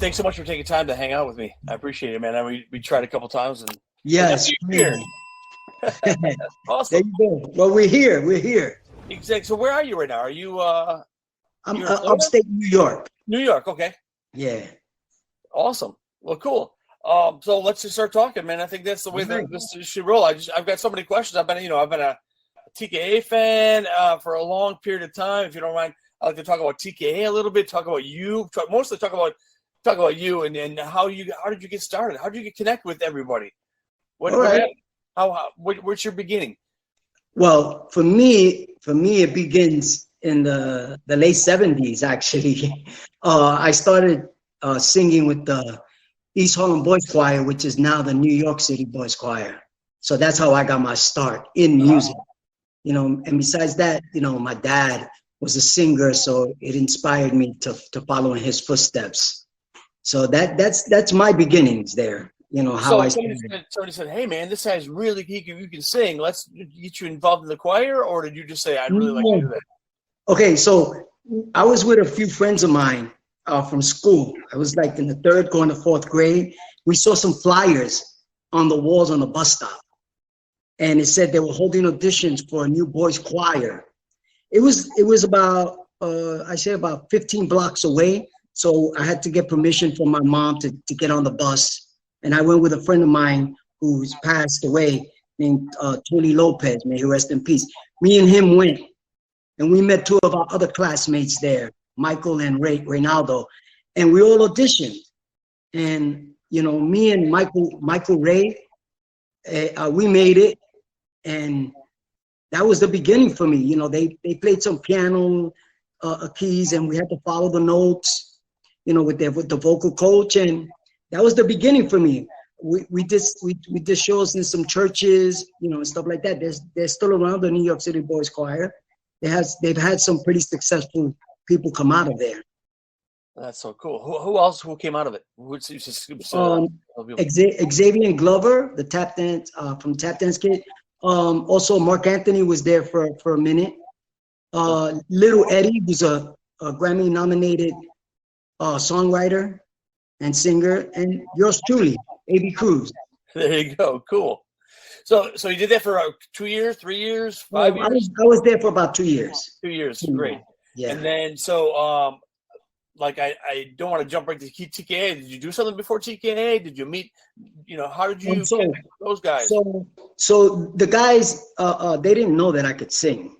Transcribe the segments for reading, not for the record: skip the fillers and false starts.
thanks so much for taking time to hang out with me. I appreciate it, man. We tried a couple times and Yes. here. Awesome. There you go. Well, we're here. We're here. Exactly. So where are you right now? Are you I'm you're in Florida? upstate New York. New York? Okay. Yeah. Awesome. Well, cool. So let's just start talking, man. I think that's the way that this should roll. I've got so many questions. I've been a TKA fan for a long period of time. If you don't mind, I'd like to talk about TKA a little bit. Talk about you. Mostly talk about you and how did you get started? How did you connect with everybody? What's your beginning? Well, for me, it begins in the late 70s. Actually, I started singing with the East Harlem Boys Choir, which is now the New York City Boys Choir. So that's how I got my start in music. And besides that, my dad was a singer, so it inspired me to follow in his footsteps. So that's my beginnings there. Somebody said, "Hey, man, this guy's really you can sing. Let's get you involved in the choir," or did you just say, "I'd really like to do that"? Okay, so I was with a few friends of mine from school. I was like in the 3rd going to 4th grade. We saw some flyers on the walls on the bus stop, and it said they were holding auditions for a new boys choir. It was about about 15 blocks away. So I had to get permission from my mom to get on the bus. And I went with a friend of mine who's passed away named Tony Lopez, may he rest in peace. Me and him went, and we met 2 of our other classmates there, Michael and Reynaldo, and we all auditioned. And, me and Michael Ray, we made it. And that was the beginning for me. They played some piano keys, and we had to follow the notes, with the vocal coach, and that was the beginning for me. We did shows in some churches, and stuff like that. They're still around, the New York City Boys Choir. They've had some pretty successful people come out of there. That's so cool. Who came out of it? Xavier Glover, the tap dance from Tap Dance Kid. Also, Mark Anthony was there for a minute. Little Eddie was a Grammy-nominated songwriter and singer, and yours truly, Aby Cruz. There you go. Cool. So you did that for 2 years, 3 years, 5 years? I was there for about 2 years. 2 years. Great. Yeah. And then I don't want to jump right to TKA. Did you do something before TKA? Did you meet? How did you connect with those guys? So the guys, they didn't know that I could sing.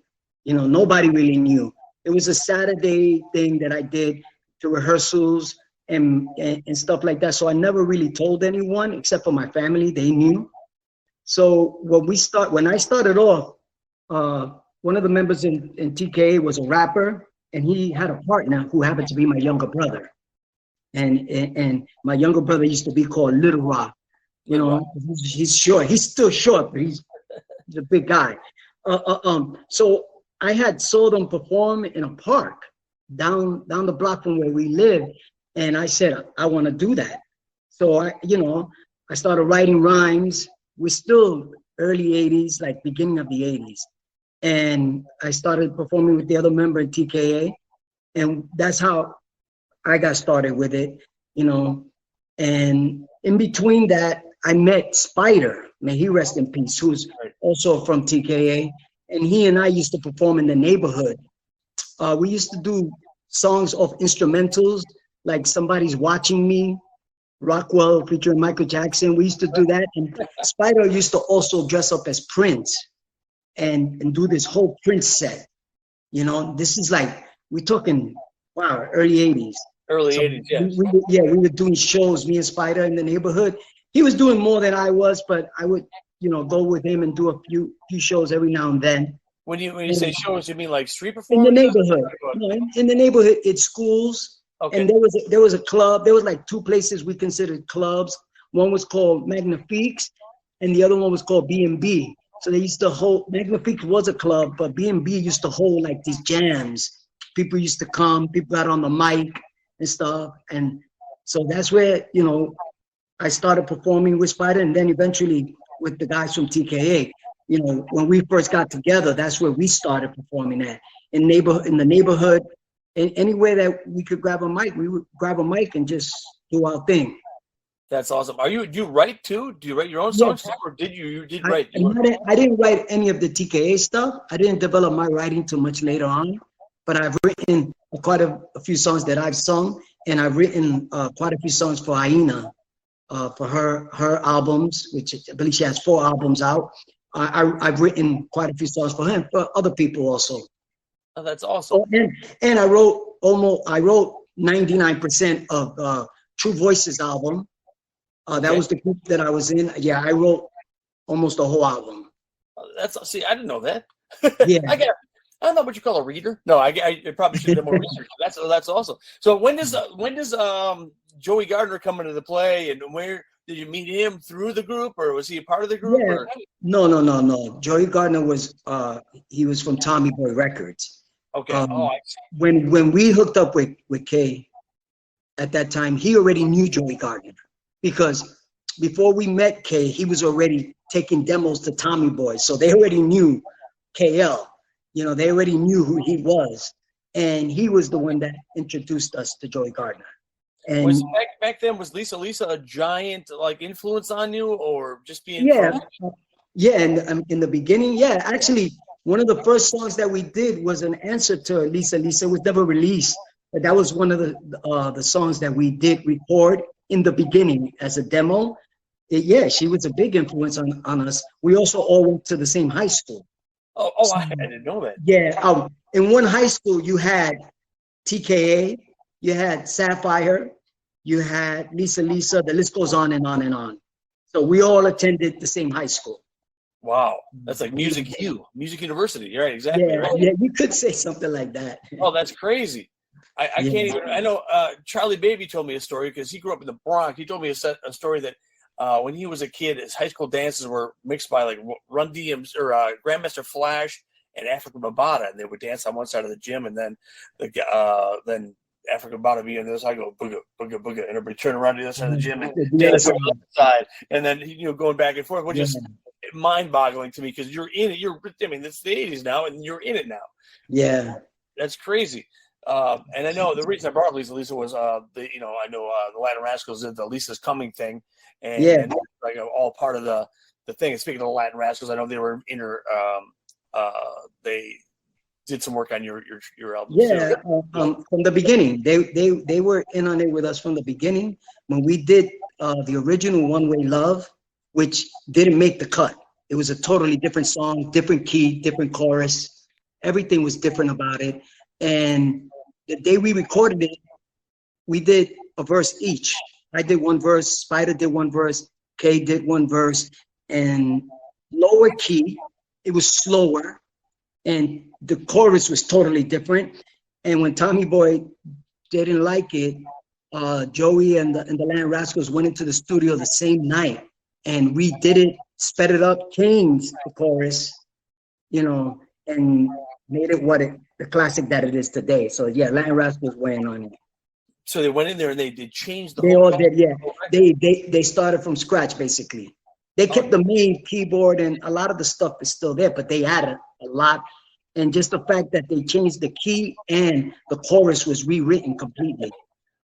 Nobody really knew. It was a Saturday thing that I did to rehearsals and stuff like that. So I never really told anyone except for my family. They knew. So when I started off, one of the members in TKA was a rapper, and he had a partner who happened to be my younger brother. And my younger brother used to be called Little Rock. He's short. He's still short, but he's a big guy. So I had saw them perform in a park down the block from where we live, and I said, I want to do that. So I started writing rhymes. We're still early 80s, like beginning of the 80s. And I started performing with the other member in TKA. And that's how I got started with it, And in between that, I met Spider, may he rest in peace, who's also from TKA. And he and I used to perform in the neighborhood. We used to do songs of instrumentals, like Somebody's Watching Me, Rockwell featuring Michael Jackson. We used to do that. And Spider used to also dress up as Prince and do this whole Prince set. This is like, we're talking, early 80s. Early 80s, yeah. We were doing shows, me and Spider, in the neighborhood. He was doing more than I was, but I would, go with him and do a few shows every now and then. When you say shows, you mean like street performances? In the neighborhood. In the neighborhood, it's schools. Okay. And there was a club. There was like 2 places we considered clubs. One was called Magnifiques, and the other one was called B&B. So they used to hold, Magnifique was a club, but B&B used to hold like these jams. People used to come, people got on the mic and stuff. And so that's where, I started performing with Spider, and then eventually with the guys from TKA. When we first got together, that's where we started performing at. In the neighborhood, and anywhere that we could grab a mic, we would grab a mic and just, do our thing. That's awesome. Do you write too? Do you write your own Yeah. songs too, or you did write? I didn't write any of the TKA stuff. I didn't develop my writing too much later on, but I've written quite a few songs that I've sung, and I've written quite a few songs for Aina, for her albums, which I believe she has 4 albums out. I've written quite a few songs for him, for other people also. Oh, that's awesome. Oh, and I wrote 99% of True Voices album. That was the group that I was in. Yeah, I wrote almost the whole album. See, I didn't know that. Yeah. I don't know what you call a reader. No, I probably should have done more research. That's awesome. So when does Joey Gardner come into the play, and where did you meet him? Through the group, or was he a part of the group? Yeah. Or? No. Joey Gardner was he was from Tommy Boy Records. Okay. I see. When we hooked up with Kay at that time, he already knew Joey Gardner, because before we met Kay, he was already taking demos to Tommy Boy, so they already knew KL. You know, they already knew who he was, and he was the one that introduced us to Joey Gardner. And was back then, was Lisa a giant influence on you, or just being? Yeah, and in the beginning, yeah, actually, one of the first songs that we did was an answer to Lisa. Lisa was never released, but that was one of the songs that we did record in the beginning as a demo. Yeah, she was a big influence on us. We also all went to the same high school. I didn't know that. Yeah, in one high school, you had TKA, you had Sapphire, you had Lisa, the list goes on and on and on. So we all attended the same high school. Wow, that's like Music University. You're right, exactly. Yeah, right. yeah, you could say something like that. Oh, that's crazy. I can't even. I know Charlie Baby told me a story, because he grew up in the Bronx. He told me a story that when he was a kid, his high school dances were mixed by Run DMC or Grandmaster Flash and Africa Bambaataa, and they would dance on one side of the gym, and then then Africa Bambaataa would be on the other side, go booga booga booga, and everybody turn around to the other side of the gym and dance on the other side, and then going back and forth, which is mind-boggling to me, because you're in it. It's the 80s now, and you're in it now. Yeah, that's crazy. And I know the reason I brought up Lisa was I know the Latin Rascals did the Lisa's Coming thing, and all part of the thing. And speaking of the Latin Rascals, I know they were they did some work on your album. Yeah, from the beginning, they were in on it with us from the beginning when we did the original One Way Love, which didn't make the cut. It was a totally different song, different key, different chorus. Everything was different about it. And the day we recorded it, we did a verse each. I did one verse, Spider did one verse, Kay did one verse, and lower key, it was slower, and the chorus was totally different. And when Tommy Boy didn't like it, Joey and the Latin Rascals went into the studio the same night, and we did it, sped it up, changed the chorus, and made it the classic that it is today. So yeah, Latin Rascals weighing on it. So they went in there and they did change the They whole all did, yeah. They started from scratch, basically. They kept the main keyboard, and a lot of the stuff is still there, but they added a lot. And just the fact that they changed the key and the chorus was rewritten completely.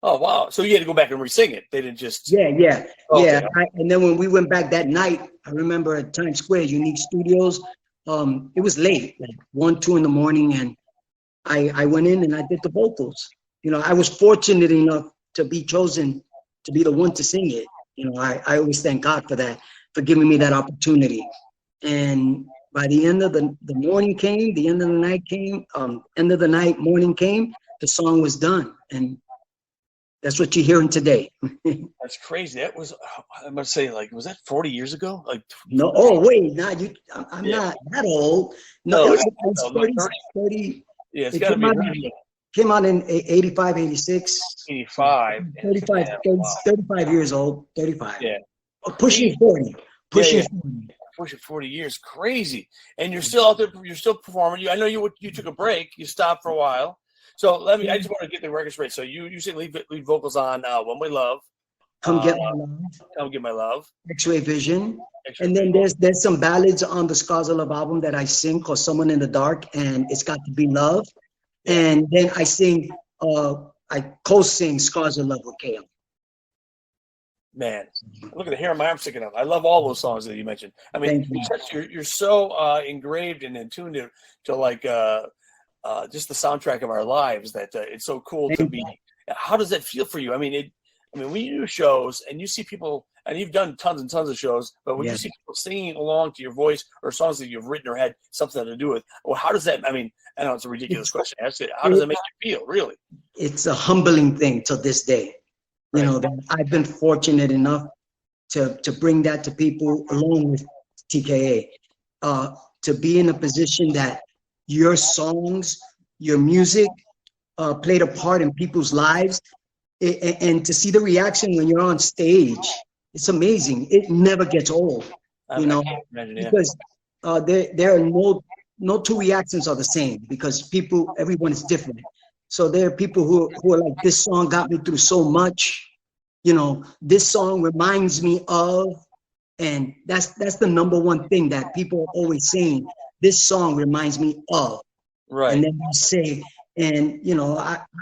Oh, wow. So you had to go back and re-sing it. They didn't just... Yeah. Okay. Yeah. And then when we went back that night, I remember at Times Square, Unique Studios, it was late, like 1, 2 in the morning, and I went in and I did the vocals. I was fortunate enough to be chosen to be the one to sing it. I always thank God for that, for giving me that opportunity. And by the end of the morning came, the end of the night came, end of the night, morning came, the song was done. And that's what you're hearing today. That's crazy. That was, I must say, was that 40 years ago? No, oh, wait, I'm not that old. No, it was 30. Yeah, it's got to be. Came out in 85, 86. 85. 35 years old, 35. Yeah. Pushing 40. Pushing 40 years. Crazy. And you're still out there, you're still performing. I know you took a break. You stopped for a while. So I just want to get the record straight. So you said lead vocals on One Way Love. Come Get My Love. Come Get My Love. X-Ray Vision. And then there's some ballads on the Scars of Love album that I sing called Someone in the Dark, and It's Got to Be Love. And then I sing, I co-sing Scars of Love with KL. Man, look at the hair on my arm sticking up. I love all those songs that you mentioned. I mean, you're so engraved and in tune to like just the soundtrack of our lives that it's so cool to be. How does that feel for you? I mean, when you do shows and you see people, and you've done tons and tons of shows, but when you see people singing along to your voice or songs that you've written or had something to do with, well, how does that? I mean, I know it's a ridiculous question. How does it make you feel? Really, it's a humbling thing to this day. You know, that I've been fortunate enough to bring that to people along with TKA, to be in a position that your songs, your music played a part in people's lives, and to see the reaction when you're on stage, it's amazing. It never gets old, you know, because there are no two reactions are the same, because everyone is different. So there are people who are like, this song got me through so much, you know, this song reminds me of, and that's the number one thing that people are always saying, this song reminds me of. Right. And then you say, and you know,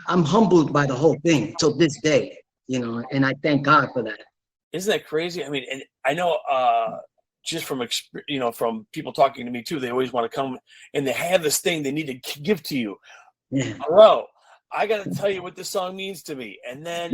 I'm humbled by the whole thing till this day, you know, and I thank God for that. Isn't that crazy? I mean, and I know just from from people talking to me too, they always want to come and they have this thing they need to give to you. Yeah. Bro, I got to tell you what this song means to me. And then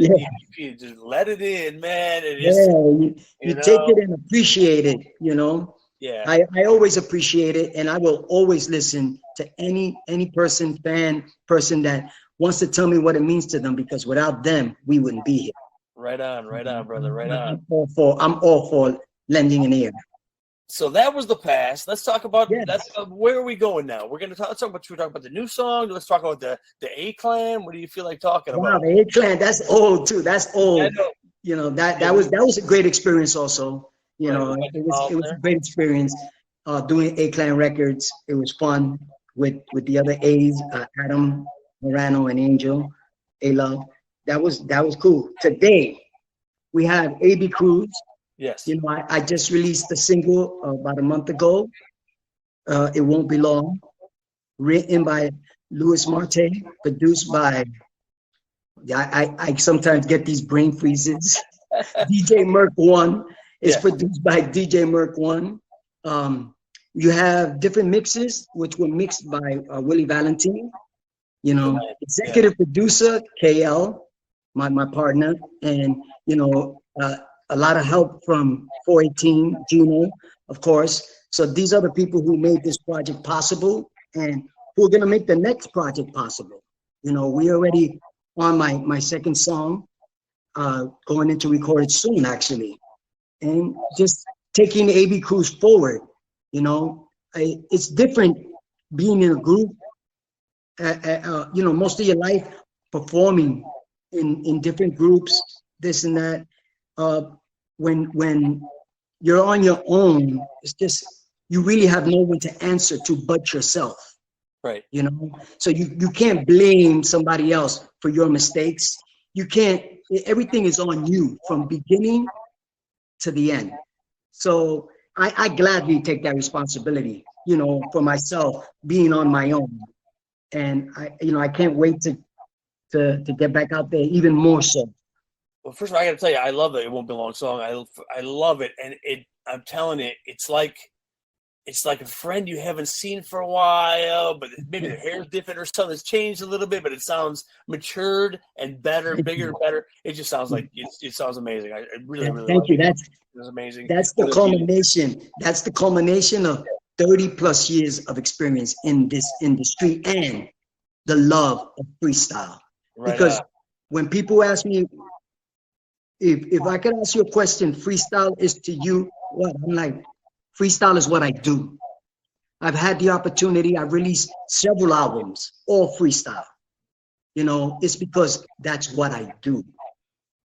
you just let it in, man. And you take it and appreciate it, you know. Yeah. I always appreciate it, and I will always listen to any person that wants to tell me what it means to them, because without them, we wouldn't be here. Right on, brother, right on. I'm all for lending an ear. So that was the past. Let's talk about where are we going now? Let's talk about the new song. Let's talk about the A Clan. What do you feel like talking about? The A Clan, that's old too. That's old. You know, that was a great experience also. You know, it was a great experience doing A Clan Records. It was fun with the other A's, Adam, Morano, and Angel, A-Love. That was cool. Today we have Aby Cruz. Yes. You know, I just released the single about a month ago. It Won't Be Long, written by Louis Marte, produced by, I sometimes get these brain freezes. DJ Merc One. It's produced by DJ Merc One. You have different mixes, which were mixed by Willie Valentine. You know, executive producer KL, my partner, and you know, a lot of help from 418, Gino, of course. So these are the people who made this project possible and who are gonna make the next project possible. You know, we already on my second song, going into record it soon actually. And just taking Aby Cruz forward, you know, it's different being in a group, you know, most of your life performing in different groups, this and that. When you're on your own, it's just, you really have no one to answer to but yourself. Right. You know, so you can't blame somebody else for your mistakes. You can't, everything is on you from beginning to the end. So I gladly take that responsibility, you know, for myself being on my own. And I can't wait to get back out there even more so. Well, first of all, I got to tell you, I love the It Won't Be Long song. I love it, and I'm telling you, it's like a friend you haven't seen for a while, but maybe their hair's different or something's changed a little bit, but it sounds matured and better, bigger and better. It just sounds like it sounds amazing. I really thank you. That's amazing. That's the culmination. That's the culmination of 30 plus years of experience in this industry and the love of freestyle. Right, because when people ask me, if I could ask you a question, freestyle is to you what? I'm like, freestyle is what I do. I've had the opportunity, I've released several albums, all freestyle. You know, it's because that's what I do.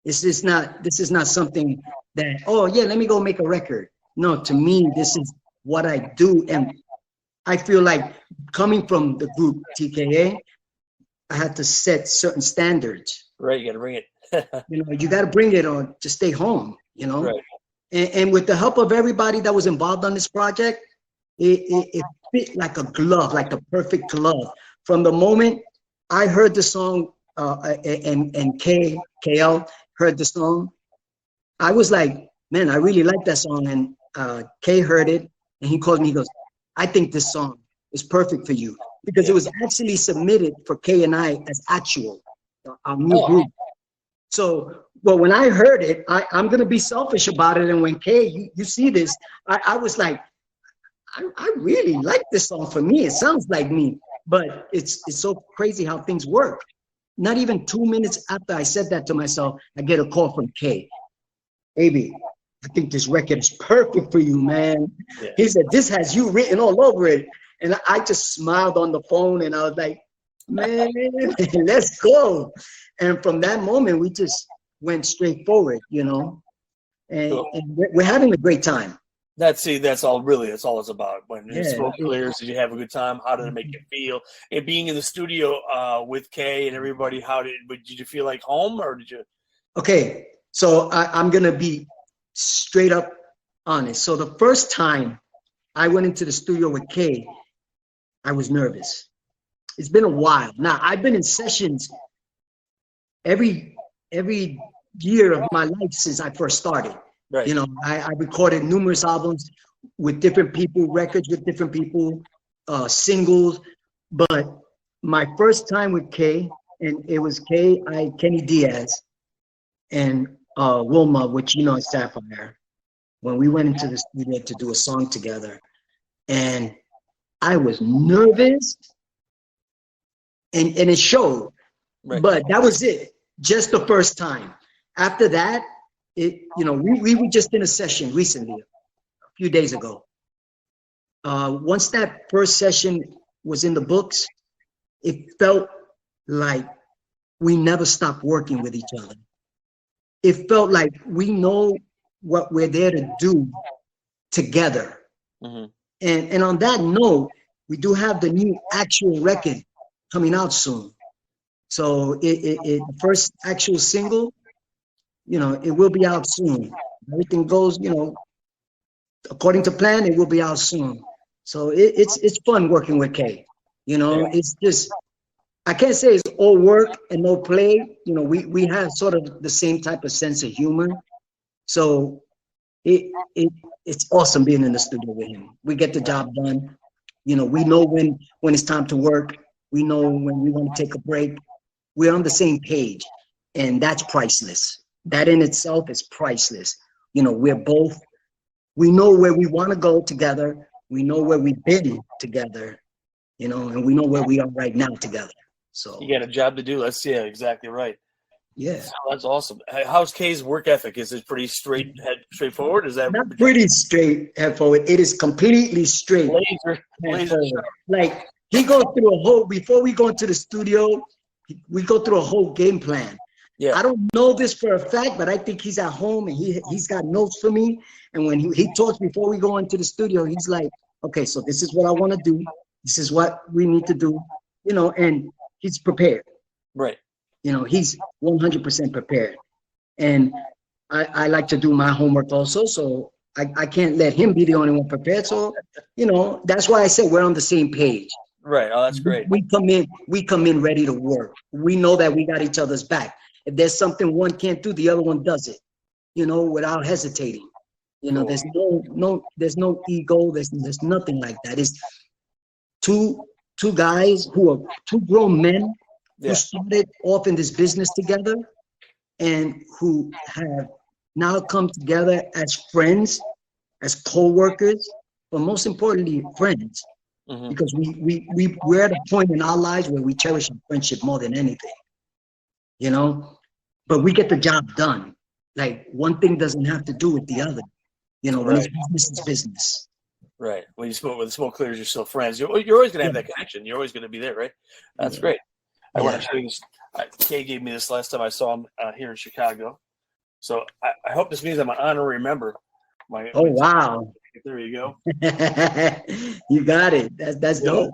This is not something that, oh yeah, let me go make a record. No, to me, this is what I do. And I feel like coming from the group TKA, I had to set certain standards. Right, you got to bring it. You know, you got to bring it on to stay home, you know. Right. And with the help of everybody that was involved on this project, it fit like a glove, like the perfect glove. From the moment I heard the song, and KL heard the song, I was like, man, I really like that song. And Kay heard it, and he called me. He goes, I think this song is perfect for you, because it was actually submitted for Kay and I as actual, our new group. So, well, when I heard it, I'm going to be selfish about it. And when Kay, you see this, I was like, I really like this song. For me, it sounds like me. But it's so crazy how things work. Not even 2 minutes after I said that to myself, I get a call from Kay. Aby, I think this record is perfect for you, man. Yeah. He said, this has you written all over it. And I just smiled on the phone, and I was like, man, let's go. And from that moment, we just went straight forward, you know, and we're having a great time. That's all it's about. When the smoke clears, did you have a good time? How did it make you feel? And being in the studio with Kay and everybody, did you feel like home, or did you? Okay, so I'm going to be straight up honest. So the first time I went into the studio with Kay, I was nervous. It's been a while. Now, I've been in sessions every year of my life since I first started. Right. You know, I recorded numerous albums with different people, records with different people, singles. But my first time with Kay, and it was Kay, Kenny Diaz, and Wilma, which you know is Sapphire, when we went into the studio to do a song together. And I was nervous, and it showed. Right. But that was it, just the first time. After that, we were just in a session recently, a few days ago. Once that first session was in the books, it felt like we never stopped working with each other. It felt like we know what we're there to do together. Mm-hmm. And on that note, we do have the new actual record coming out soon. So the first actual single, it will be out soon. Everything goes, according to plan, it will be out soon. So it's fun working with Kay. It's just, I can't say it's all work and no play. We have sort of the same type of sense of humor. So it's awesome being in the studio with him. We get the job done. We know when it's time to work. We know when we want to take a break. We're on the same page, and that's priceless. That in itself is priceless. We know where we want to go together. We know where we've been together, and we know where we are right now together. So you got a job to do. Yeah, exactly right. Yeah, so that's awesome. How's Kay's work ethic? Is it pretty straightforward? Is that not pretty straightforward? It is completely straight. Laser. Like he goes through a whole, before we go into the studio, we go through a whole game plan. Yeah. I don't know this for a fact, but I think he's at home and he's got notes for me. And when he talks before we go into the studio, he's like, okay, so this is what I want to do. This is what we need to do, and he's prepared. Right. He's 100% prepared. And I like to do my homework also. So I can't let him be the only one prepared. So, that's why I said we're on the same page. Right. Oh, that's great. We come in ready to work. We know that we got each other's back. If there's something one can't do, the other one does it, without hesitating. Cool. There's no ego. There's nothing like that. It's two guys who are two grown men who started off in this business together and who have now come together as friends, as co-workers, but most importantly, friends. Mm-hmm. Because we're at a point in our lives where we cherish our friendship more than anything. But we get the job done. Like one thing doesn't have to do with the other. When it's business, it's business. Right. When the smoke clears, you're still friends. You're always gonna have that connection. You're always gonna be there, right? That's great. I want to show you this. Kay gave me this last time I saw him here in Chicago. So I hope this means I'm an honorary member. Wow. There you go. You got it. That's dope.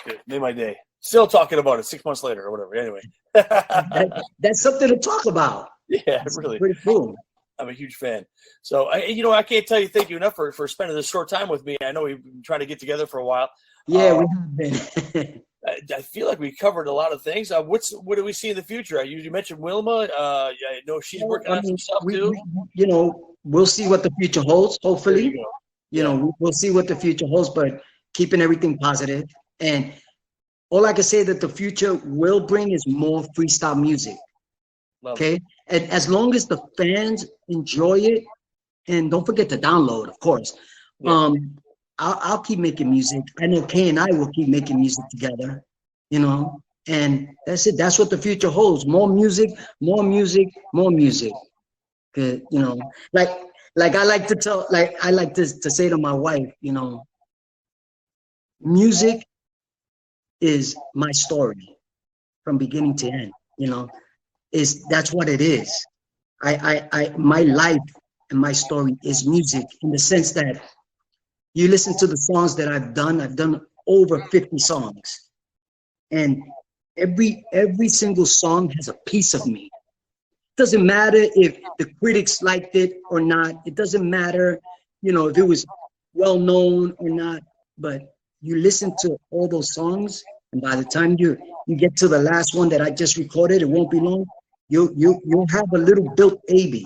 Good. Made my day. Still talking about it 6 months later or whatever. Anyway. That's something to talk about. Yeah, really. Pretty cool. I'm a huge fan. So, I can't tell you thank you enough for spending this short time with me. I know we've been trying to get together for a while. Yeah, we have been. I feel like we covered a lot of things. What do we see in the future? You mentioned Wilma. I know she's working on some stuff too. We'll see what the future holds. Hopefully, you go. we'll see what the future holds, but keeping everything positive. And all I can say that the future will bring is more freestyle music. Okay, and as long as the fans enjoy it, and don't forget to download, of course. Yeah. I'll keep making music. I know Kay and I will keep making music together, and that's it. That's what the future holds. More music, more music, more music. Good, like I like to tell, I like to say to my wife, music is my story from beginning to end, that's what it is. My life and my story is music, in the sense that you listen to the songs that I've done over 50 songs, and every single song has a piece of me. It doesn't matter if the critics liked it or not. It doesn't matter, if it was well known or not, but you listen to all those songs, and by the time you get to the last one that I just recorded, it won't be long, you'll have a little built Aby,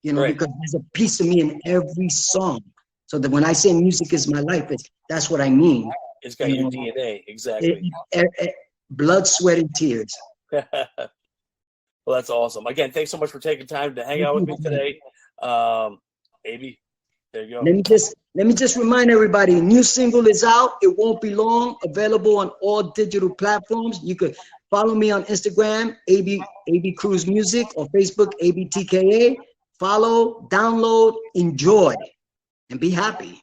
right. Because there's a piece of me in every song. So that when I say music is my life, that's what I mean. It's got your DNA, exactly. Blood, sweat, and tears. Well, that's awesome. Again, thanks so much for taking time to hang out with me today. Aby, there you go. Let me just remind everybody, a new single is out. It won't be long. Available on all digital platforms. You could follow me on Instagram, Aby Cruz Music, or Facebook, ABTKA. Follow, download, enjoy, and be happy.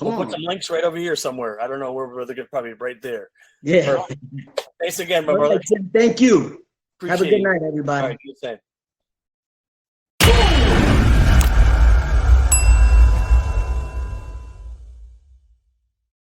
We'll put the links right over here somewhere. I don't know where they're probably right there. Yeah. Thanks again, my brother. Thank you. Appreciate Have a good night, everybody. All right, you the same.